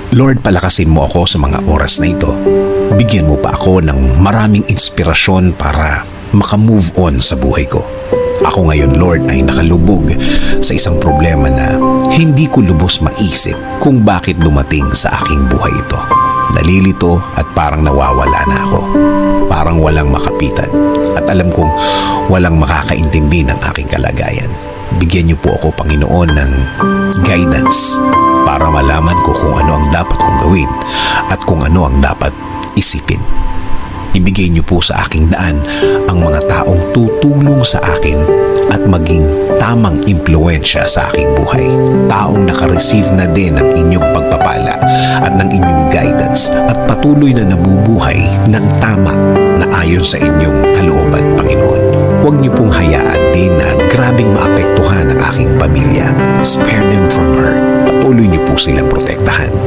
Lord, palakasin mo ako sa mga oras na ito. Bigyan mo pa ako ng maraming inspirasyon para makamove on sa buhay ko. Ako ngayon, Lord, ay nakalubog sa isang problema na hindi ko lubos maisip kung bakit dumating sa aking buhay ito. Nalilito at parang nawawala na ako. Parang walang makapitan. At alam kong walang makakaintindi ng aking kalagayan. Bigyan niyo po ako, Panginoon, ng guidance para malaman ko kung ano ang dapat kong gawin at kung ano ang dapat isipin. Ibigay niyo po sa aking daan ang mga taong tutulong sa akin at maging tamang impluensya sa aking buhay. Taong nakareceive na din ng inyong pagpapala at ng inyong guidance at patuloy na nabubuhay ng tama na ayon sa inyong kalooban, Panginoon. Huwag niyo pong hayaan din na grabing maapektuhan ang aking pamilya. Spare them from hurt. Patuloy niyo po silang protektahan.